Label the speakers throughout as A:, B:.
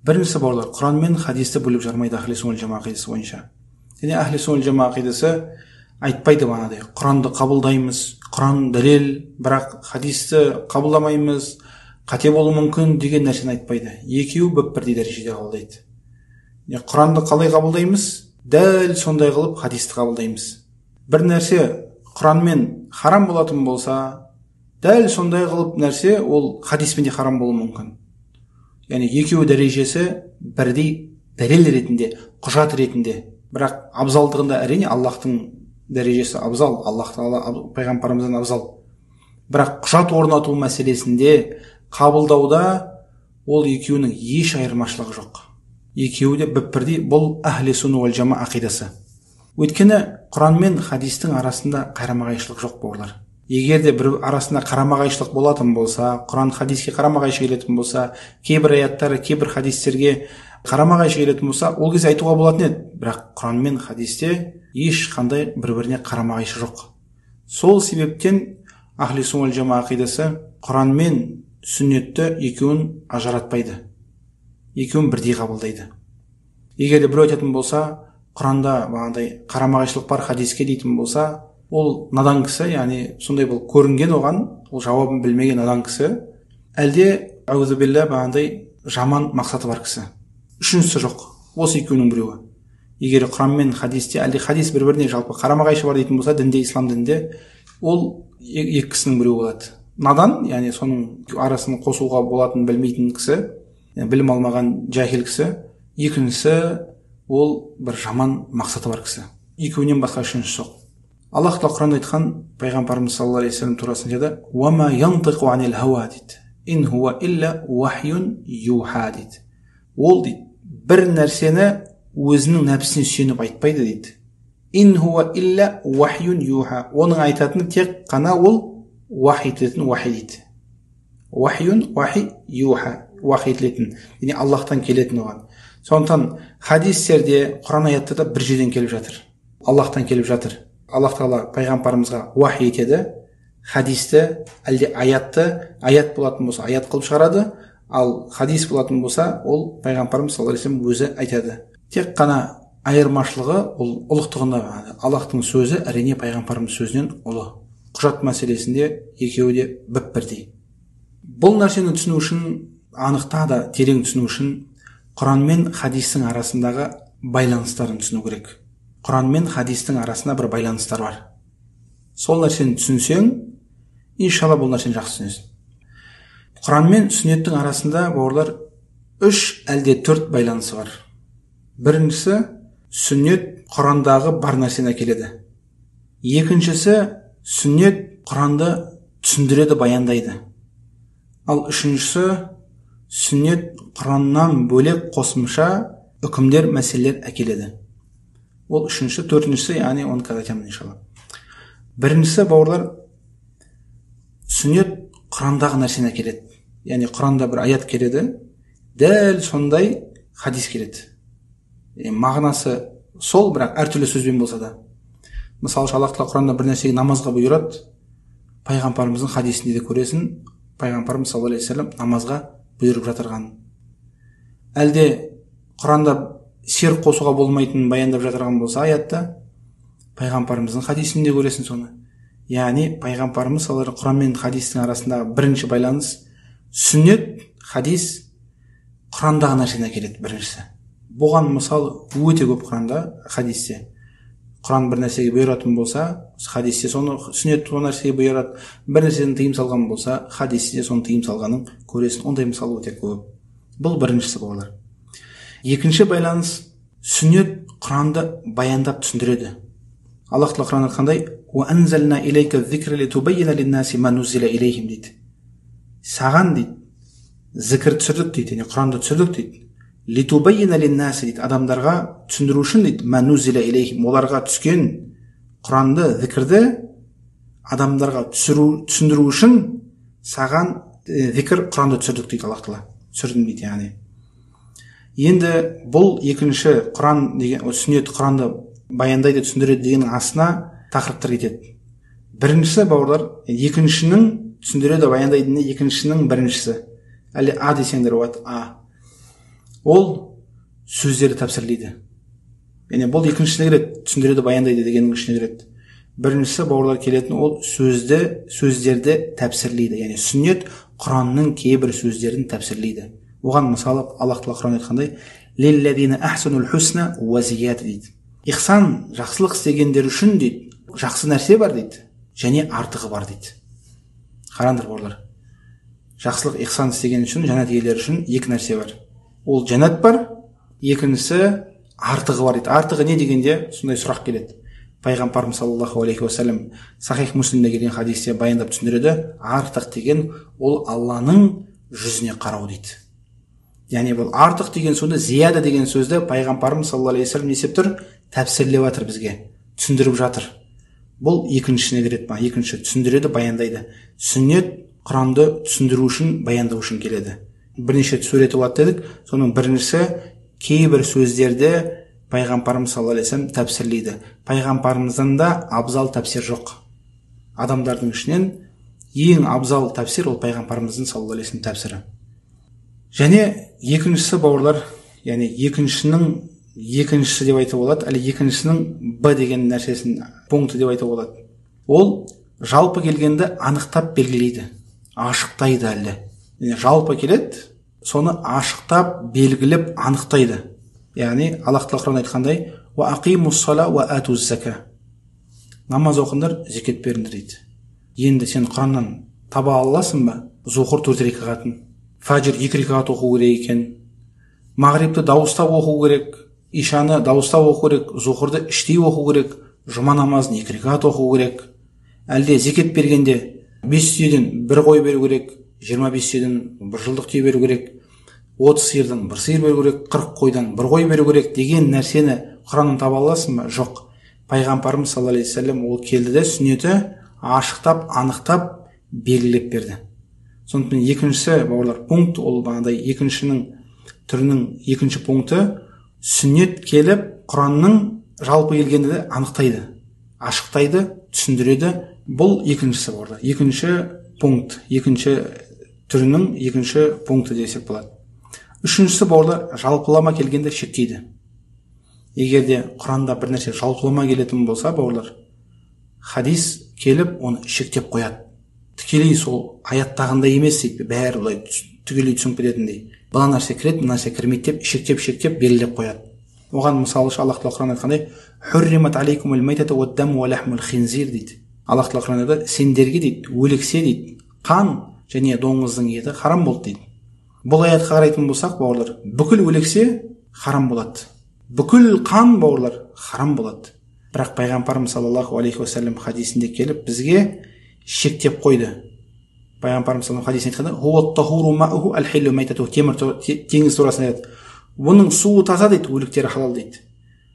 A: Біріншісі бауырлар, Құран мен хадисті бөліп жармайды ахли суннат жама ақидасы бойынша. Яғни ахли суннат жама ақидасы айтпайды бағанадай, Құранды қабылдаймыз, Құран дәлел, бірақ хадисті қабылдамаймыз, қате болуы мүмкін деген нәрсені айтпайды. Екеуі бірдей дәрежеде қабылдайды. Құранды қалай қабылдаймыз? Дәл сондай қылып хадисті қабылдаймыз. Бір нәрсе Құранмен харам болатын болса, дәл сондай қылып нәрсе ол хадиспен де харам болуы мүмкін. Яғни екеуі дәрежесі бірдей дәлел ретінде, құжат ретінде. Бірақ абзалдығында әрине Аллахтың дәрежесі абзал, Аллах Тағала пайғамбарымыздан абзал. Бірақ құжат орнату мәселесінде, қабылдауда ол екеуінің еш айырмашылығы жоқ. Екеуі де бірдей. Бұл ахли сунна уал жама ақидасы. Өйткені Құран мен хадистің арасында қарама-қайшылық жоқ бауырлар. Егер де бір арасында қарама-қайшылық болатын болса, Құран хадиске қарама-қайшы келетін болса, кейбір аяттары кейбір хадистерге қарама-қайшы келетін болса, ол кезде айтуға болатын еді. Бірақ Құран мен хадисте ешқандай бір-біріне қарама-қайшы жоқ. Сол себептен ахли сунна уал жама ақидасы Құран мен сүннетті екеуін ажыратпайды. Екеуін бірдей қабылдайды. Егер де біреу айтатын болса, Құранда бағандай қарама-қайшылық бар хадиске дейтін болса, ол надан кісі, яғни сондай бұл көрінген оған, ол жауабын білмеген надан кісі, әлде әузу билля бағандай жаман мақсаты бар кісі. Үшіншісі жоқ. Осы екеуінің біреуі. Егер Құран мен хадисте, әлде хадис бір-біріне жалпы қарама-қайшы бар дейтін болса, дінде, ислам дінде, ол екі кісінің біреуі болады. Надан, яғни соның арасын қосуға болатын білмейтін кісі, білім алмаған жахил кісі. Екіншісі ол бір жаман мақсаты бар кісі. Екеуінен басқа үшіншісі жоқ. Аллах Тағала Құранда айтқан, пайғамбарымыз саллаллаху алейхи вассалам турасында деді: "Ва ма янтиқу анил хауа" дейді. "Ин хуа илля вахюн юха" дейді. Ол дейді, бір нәрсені өзінің нәпсісіне сүйеніп айтпайды дейді. "Ин хуа илля вахюн юха". Оның айтатыны тек қана ол вахи ететін вахи дейді. Вахюн вахи юха. Вахи етілетін, яғни Аллахтан келетін оған. Сондықтан хадистерде, Құран аяттарда бір жерден келіп жатыр. Аллахтан келіп жатыр. Аллах Тағала пайғамбарымызға вахи етеді, хадисті, әлде аят болатын болса, аят қылып шығарады, ал хадис болатын болса, ол пайғамбарымыз саллаллаху алейхи вассалам өзі айтады. Тек қана айырмашылығы ол ұлықтығында. Аллахтың сөзі әрине пайғамбарымыз сөзінен ұлы. Құжат мәселесінде екеуі де бірдей. Бұл нәрсені түсіну үшін, анықта да терең түсіну үшін, Құран мен хадистің арасындағы байланыстарын түсіну керек. Құран мен хадистің арасында бір байланыстар бар. Сол нәрсені түсінсең, иншалла бұл нәрсені жақсы түсінесің. Құран мен сүннеттің арасында бауырлар 3 әлде 4 байланысы бар. Біріншісі, сүннет Құрандағы бар нәрсені әкеледі. Екіншісі, сүннет Құранды түсіндіреді, баяндайды. Ал үшіншісі, сүннет Құраннан бөлек қосымша үкімдер, мәселелер әкеледі. Ол үшінші, төртіншісі, яғни оны қазір айтамын иншалла. Біріншісі бауырлар, сүннет Құрандағы нәрсені әкеледі. Яғни Құранда бір аят келеді, дәл сондай хадис келеді. Мағынасы сол, бірақ әртүрлі сөзбен болса да. Мысалы, Аллах Тағала Құранда бір нәрсеге намазға бұйырады, пайғамбарымыздың хадисінде де көресің, пайғамбарымыз саллаллаху алейхи вассалам намазға бұйырып жатырған. Әлде Құранда серік қосуға болмайтынын баяндап жатырған болса аятта, пайғамбарымыздың хадисінде көресің соны. Яғни пайғамбарымыз саллаллаху Құран мен хадистің арасындағы бірінші байланыс сүннет, хадис Құрандағы нәрсені әкеледі біріншісі. Бұған мысалы өте көп Құранда, хадисте. Құран бір нәрсеге бұйыратын болса, хадисте соны, сүннет сол нәрсеге бұйырады. Бір нәрседен тыйым салған болса, хадисте соны тыйым салғанын көресің. Ондай мысалы өте көп. Бұл біріншісі болар. Екінші байланыс, сүннет Құранды баяндап түсіндіреді. Аллах Тағала Құранда айтқандай: "Ва анзална илейка зикра литубаййина линнаси ма нуззила илейхим" дейді. Саған дейді, зікір түсірдік дейді, яғни Құранды түсірдік дейді. Литубаййина линнаси дейді, адамдарға түсіндіру үшін дейді, ма нуззила илейхим, оларға түскен Құранды, зікірді адамдарға түсіндіру үшін саған зікір, Құранды түсірдік дейді Аллах Тағала. Түсірдім дейді, яғни. Енді бұл екінші Құран деген, сүннет Құранды баяндайды, түсіндіреді деген астына тақырыптар кетеді. Біріншісі бауырлар, екіншінің түсіндіреді, баяндайды, екіншінің біріншісі. Әлде А десеңдер болады, А. ол сөздерді тәпсірлейді. Яғни бұл екіншісіне кіреді, түсіндіреді, баяндайды дегеннің ішіне кіреді. Біріншісі бауырлар келетін, ол сөздерді тәпсірлейді. Яғни сүннет Құранның кейбір сөздерін тәпсірлейді. Оған мысалы Аллах Тағала Құран айтқандай, лиллазина ахсанул хусна ва зияда дейді. Ихсан, жақсылық істегендер үшін дейді, жақсы нәрсе бар дейді, және артығы бар дейді. Қараңдар бауырлар. Жақсылық, ихсан істеген үшін, жәннат иелері үшін екі нәрсе бар. Ол жәннат бар, екіншісі артығы бар дейді. Артығы не дегенде сондай сұрақ келеді. Пайғамбарымыз саллаллаху алейхи уассалам Сахих Муслимде келген хадисте баяндап түсіндіреді. Артық деген ол Алланың жүзіне қарау дейді. Яғни бұл артық деген сөзді, зияда деген сөзді пайғамбарымыз саллаллаху алейхи уассалам не істеп тұр? Тәпсірлеп жатыр бізге, түсіндіріп жатыр. Бұл екіншісіне кіреді ма? Екінші түсіндіреді, баяндайды. Сүннет Құранды түсіндіру үшін, баяндау үшін келеді. Бірнеше суреті болады дедік. Соның біріншісі кейбір сөздерді пайғамбарымыз саллаллаху алейхи уассалам тәпсірлейді. Пайғамбарымыздан да абзал тәпсир жоқ. Адамдардың ішінен ең абзал тәпсир ол пайғамбарымыздың саллаллаху алейхи уассалам тәпсірі. Және екіншісі бауырлар, яғни екіншісі деп айтуға болады, әлі екіншісінің Б деген нәрсесін пункті деп айтуға болады. Ол жалпы келгенді анықтап белгілейді, ашықтайды әлі. Жалпы келеді, соны ашықтап белгілеп анықтайды. Яғни Аллах Тағала Құран айтқандай, ва ақимус сала ва атуз зака. Намаз оқыңдар, зекет беріңдер дейді. Енді сен Құраннан таба аласың ба? Зухур 4 рекағатын, фаджр 2 рекағат оқу керек екен, мағрибті дауыстап оқу керек, ишаны дауыстап оқу керек, зухурды іштей оқу керек, жұма намазын 2 рекағат оқу керек. Әлде зекет бергенде 5 түйеден 1 қой беру керек, 25 түйеден 1 жылдық түйе беру керек, 30 сиырдан 1 сиыр беру керек, 40 қойдан 1 қой беру керек деген нәрсені Құраннан таба аласың ба? Жоқ. Пайғамбарымыз саллаллаху алейхи уассалам ол келді де сүннеті ашықтап, анықтап, белгілеп берді. Сондықтан екіншісі бауырлар пункт, ол бағандай екіншінің түрінің екінші пункті, сүннет келіп Құранның жалпы келгенді анықтайды, ашықтайды, түсіндіреді. Бұл екіншісі бауырлар. Екінші пункт, екінші түрінің екінші пункті десек болады. Үшіншісі бауырлар, жалпылама келгенде шектейді. Егерде Құранда бір нәрсе жалпылама келетін болса бауырлар, хадис келіп оны шектеп қояды. Тікелей сол аяттағындай емес дейді, бәрі олай түгелей түсініп кететіндей. Бұл нәрсе кіреді, бұл нәрсе кірмейді деп шектеп белгілеп қояды. Оған мысалы Аллах Тағала Құран айтқандай, хурримат алейкумул майтату вад-даму ва лахмул хинзир дейді. Аллах Тағала Құран айтады, сендерге дейді, өліксе дейді, қан және доңыздың еті харам болды дейді. Бұл аятқа қарайтын болсақ бауырлар, бүкіл өліксе харам болады. Бүкіл қан бауырлар харам болады. Бірақ пайғамбарымыз саллаллаху алейхи уассалам хадисінде келіп бізге шектеп қойды. Пайғамбарымыз саллаллаху алейхи уассалам айтқанда, хуат-тахуру мауху аль-хиллу майтату, теңіз турасында айтады. Бұның суы таза дейді, өліктері халал дейді.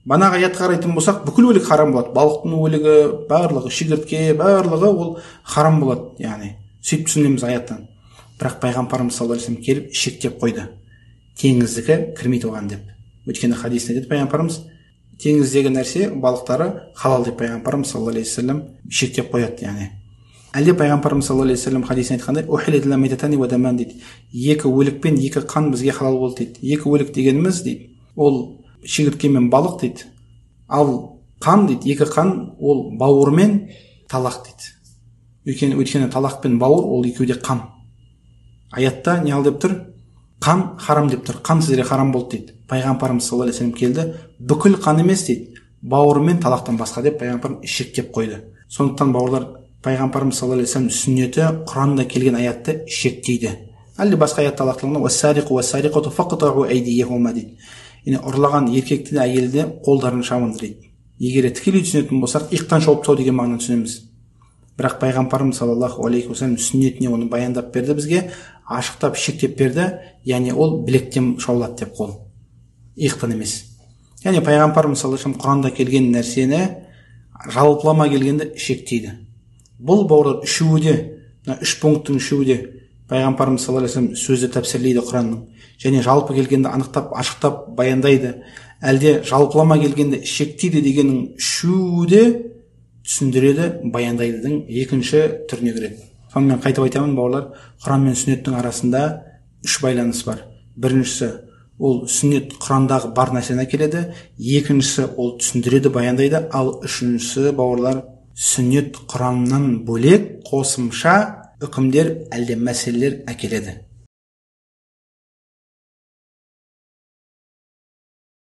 A: Банағы аятқа қарайтын болсақ, бүкіл өлік харам болады. Балықтың өлігі, барлығы, шегіртке, барлығы ол харам болады. Яғни сөйтіп түсінеміз аяттан. Бірақ пайғамбарымыз саллаллаху алейхи уассалам келіп шектеп қойды. Теңіздікі кірмейді оған деп. Өйткені хадисінде деді пайғамбарымыз, теңіздегі нәрсе, балықтары халал деп пайғамбарымыз саллаллаху алейхи уассалам шектеп қояды. Яғни әлде пайғамбарымыз саллаллаху алейхи уассалам хадисінде айтқандай, ухилат лана майтатани ва даман дейді. Екі өлік пен екі қан бізге халал болды дейді. Екі өлік дегеніміз дейді, ол шегіртке мен балық дейді. Ал қан дейді, екі қан ол бауыр мен талақ дейді. Өйткені талақ пен бауыр ол екеуі де қан. Аятта не ал деп тұр? Қан харам деп тұр. Қан сіздерге харам болды дейді. Пайғамбарымыз саллаллаху алейхи уассалам келді, бүкіл қан емес дейді, бауыр мен талақтан басқа деп пайғамбарымыз шектеп қойды. Сондықтан бауырлар, пайғамбарымыз саллаллаху алейхи уассалам сүннеті Құранда келген аятты шектейді. Әлде басқа аятта Аллах Тағала уассариқу уассариқату фақтау айдияхума дейді. Яғни ұрлаған еркекті әйелді қолдарын шабыңдар дейді. Егер тікелей түсінетін болсақ, иқтан шауып тастау деген мағынаны түсінеміз. Бірақ пайғамбарымыз саллаллаху алейхи уассалам сүннетіне оны баяндап берді бізге, ашықтап шектеп берді. Яғни ол білектен шаулады деп қол. Иқтан емес. Яғни пайғамбарымыз саллаллаху алейхи уассалам Құранда келген нәрсені жалпылама келгенде шектейді. Бұл бауырлар үшеуі де, үш пункттың үшеуі де пайғамбарымыз саллаллаху алейхи уассалам сөзді тәпсірлейді Құранның. Және жалпы келгенде анықтап, ашықтап баяндайды. Әлде жалпылама келгенде шектейді дегеннің үшеуі де түсіндіреді, баяндайдың екінші түріне кіреді. Сонымен қайтып айтамын бауырлар, Құран мен сүннеттің арасында үш байланыс бар. Біріншісі, ол сүннет Құрандағы бар нәрсені әкеледі, екіншісі ол түсіндіреді, баяндайды, ал үшіншісі бауырлар сүннет Құраннан бөлек қосымша үкімдер әлде мәселелер әкеледі.